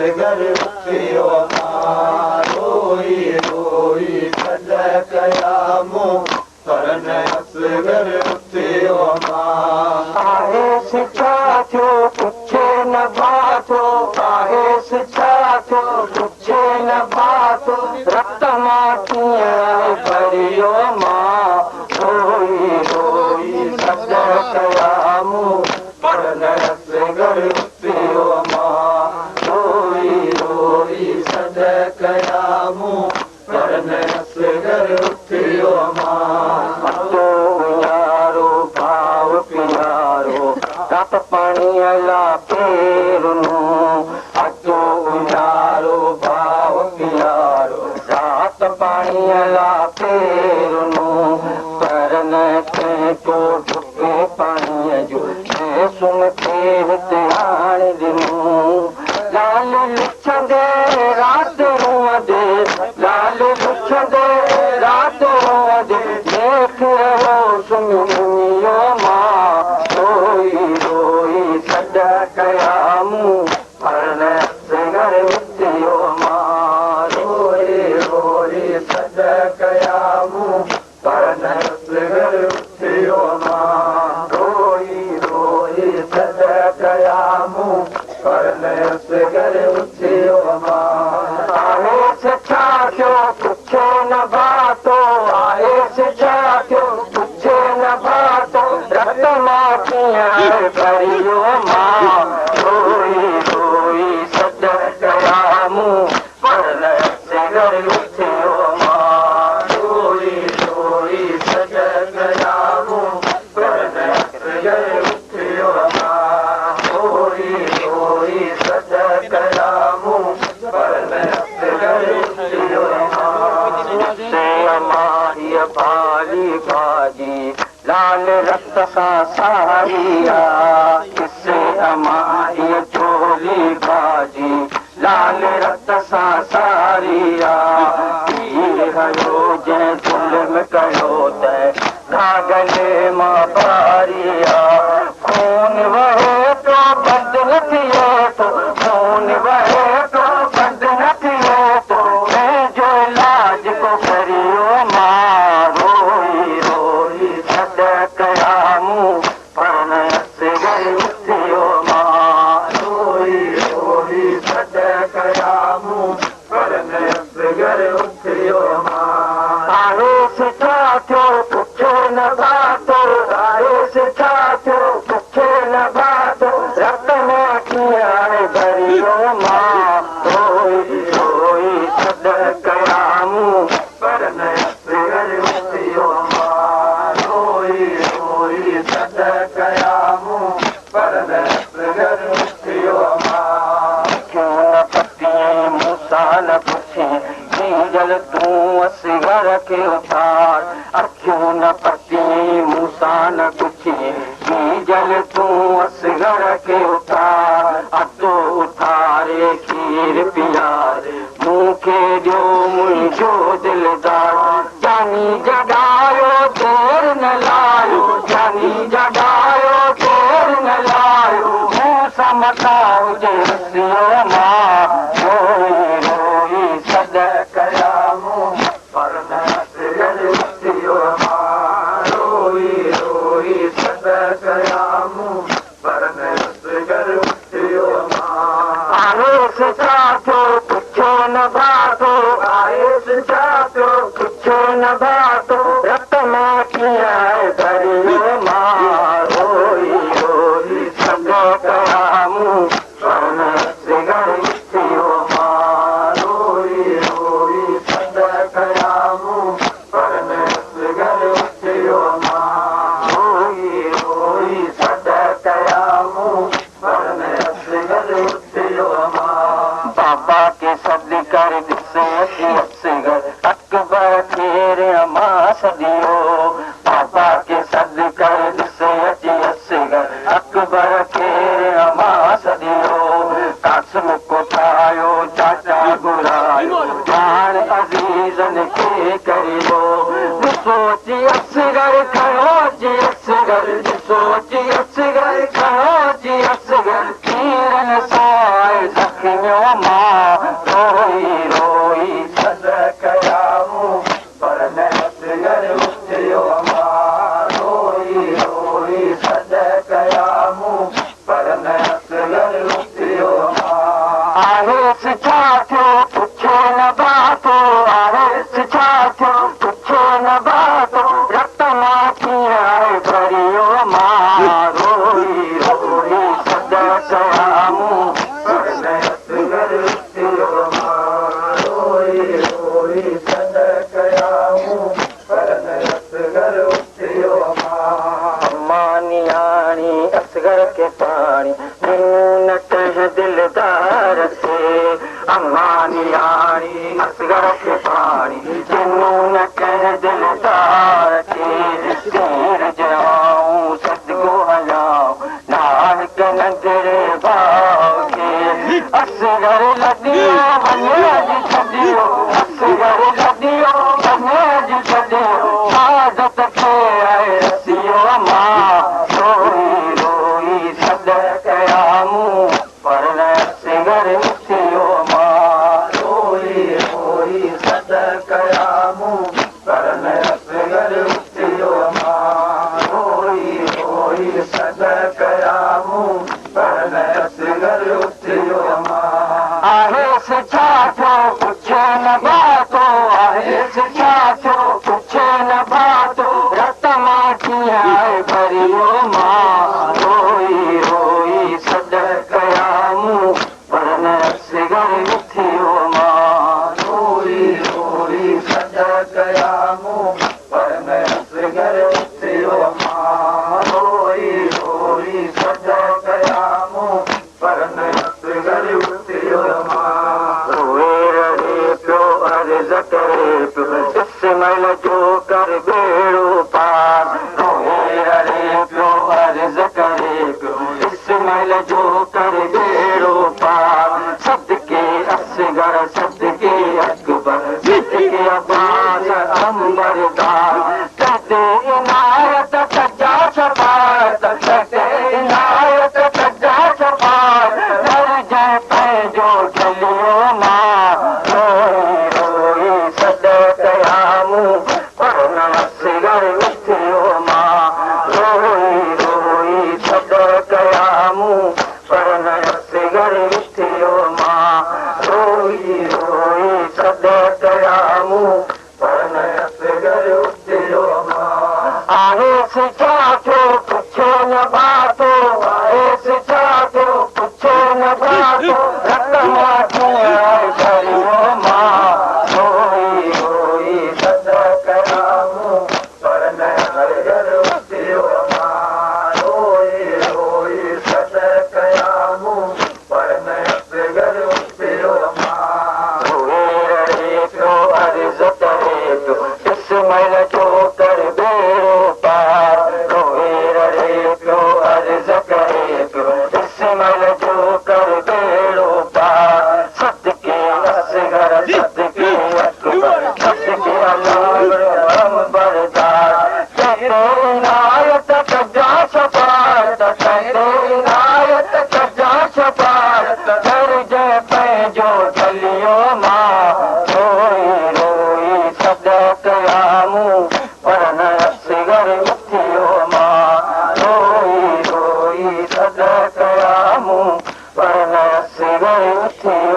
असगर उथियो मां रोई रोई सॾ कयामो करन असगर उथियो मां आहे सिछा थियो पुछे न बाथो आहे सिछा थियो पुछे न बाथो रत मां कीअं भरियो मां रोई रोई सॾ कयामो करन असगर उथियो मां रोई रोई सॾ कयामो करन असगर उथियो मां तो यारो भाव प्यारो रात पाणी ला फेरनो अचो यारो भाव प्यारो रात पाणी ला फेरनो करन के तो ढुके पाणी जो सुन के हिते हाणे ॾिनो लाल लिखंदे रात रोंदे लाल लिखंदे रात रोंदे देख रहो सुनियो मां रोई रोई सॾ कयामूं करन असगर उथियो मां रोई रोई सॾ कयामूं करन असगर उथियो मां रोई रोई सॾ कयामूं करन असगर उथियो मां आहे सिछा थियो पुछे न बातो आहे सिछा थियो पुछे न बातो रत मां कीअं भरियो मां रोई रोई सॾ कयामूं करन असगर उथियो मां रोई रोई सॾ कयामूं करन असगर उथियो मां रोई रोई सॾ कयामूं करन असगर उथियो मां हीअ भाली भाॼी लाल रत सां सारी आहे किसे अमां हीअ झोली भाॼी लाल रत सां सारी आहे हयो जंहिं ज़ुल्म कयो त गले मां बारी आहे खून वहे तो बंदि न थिए थो खून वहे तो बंदि न थिए थो पंहिंजो इलाज को करियो मां रोई रोई सॾ कयामूं करन असगर उथियो मां रोई रोई सॾ कयामूं करन असगर उथियो मां आहे सिछा थियो पुछे न बातो आहे सिछा थियो पुछे न बातो रत मां कीअं भरियो मां रोई रोई सॾ कयामूं करन असगर उथियो मां रोई रोई सॾ कयामूं करन असगर उथियो मां क्यों न पतिए मूंसां न पुछे जल तूं असगर खे उतार अखियूं न पतिए मूंसां न पुछे जल तूं असगर खे उतार अतो उतारे खीर पीआरे मूंखे ॾियो मुंहिंजो दिलदार जानी जॻायो देर न लायो जानी जॻायो देर न लायो मूंसां मथां हुजे रसियो मां रोई रोई सॾ कयामूं करन असगर उथियो मां रोई रोई सॾ कयामूं करन असगर उथियो मां आहे सिछा थियो पुछे न बातो आहे सिछा थियो पुछे न बातो रत मां कीअं भरियो मां रोई रोई सॾ कयामूं करन असगर उथियो मां रोई रोई सॾ कयामूं करन असगर उथियो मां रोई रोई सॾ कयामूं करन असगर उथियो मां बाबा के सॾ कर ॾिसे असगर अकबर खेर मां सॾियो बाबा के सॾ कर ॾिसे असगर अकबर खेर मां सॾियो कासिम को ठाहियो चाचा घुरायो हाण अज़ीज़न खे करियो सोची असगर खयो जी असगर सोची असगर खयो जी असगर तीरन सां ज़ख़्मियो मां भरियो मां रोई रोई सदा कयामूं पर असगर उथियो मां रोई रोई सदा कयामूं पर असगर उथियो मां अम्मा नियाणी असगर के पाणी न कह दिलदार से अम्मा नियाणी असगर के पाणी न कह दिलदार के तीर जाऊं सदगो हलाऊं नाहक नजरे भाव के असगर लदियो बनेज छदियो असगर लदियो बनेज छदियो आदत के आए रसियो मां रोई रोई सदा कयामूं पर असगर उथियो मां रोई रोई सदा कयामूं पर असगर उथियो मां रोई रोई सदा कयामूं पर असगर उथियो मां आहे से छा थियो पुछे न बातो आहे से छा थियो पुछे न बातो रत मां कीअं आहे भरियो मां रोई रोई सदा कयामूं पर असगर उथियो मां रोई रोई सदा कयामूं पर असगर उथियो मां रोई रोई सदा कयामूं पर असगर उथियो मां रोए रहे पियो अर्ज़ करे पियो इस्माइल जो कर बेड़ो पार रोए रहे पियो अर्ज़ करे पियो इस्माइल जो कर बेड़ो पार सदके असगर सदके अकबर सदके अब्बास अंबरदार कदे इनायत सजा शफाअत कदे इनायत सजा शफाअत दर जाए पंहिंजो ढलियो मां रोई रोई सदा कयामूं पर असगर उथियो मां रोई रोई सदा कयामूं पर असगर उथियो मां रोई रोई सदा कयामूं पर असगर उथियो मां आहे से छा थियो पुछे न बातो आहे से छा थियो पुछे न बातो रत मां कीअं आहे भरियो मां रोई रोई सदा कयामूं पर असगर उथियो मां रोई रोई सदा कयामूं पर असगर उथियो मां रोए रहे पियो अर्ज़ करे पियो इस्माइल जो कर बेड़ो पार रोए रहे पियो अर्ज़ करे पियो इस्माइल जो कर बेड़ो पार सदके असगर सदके अकबर सदके अंबरदार कदे इनायत सजा शफाअत कदे इनायत सजा शफाअत दर जाए पंहिंजो ढलियो मां रोई रोई सदा कयामूं पर असगर उथियो मां रोई रोई सदा कयामूं पर असगर उथियो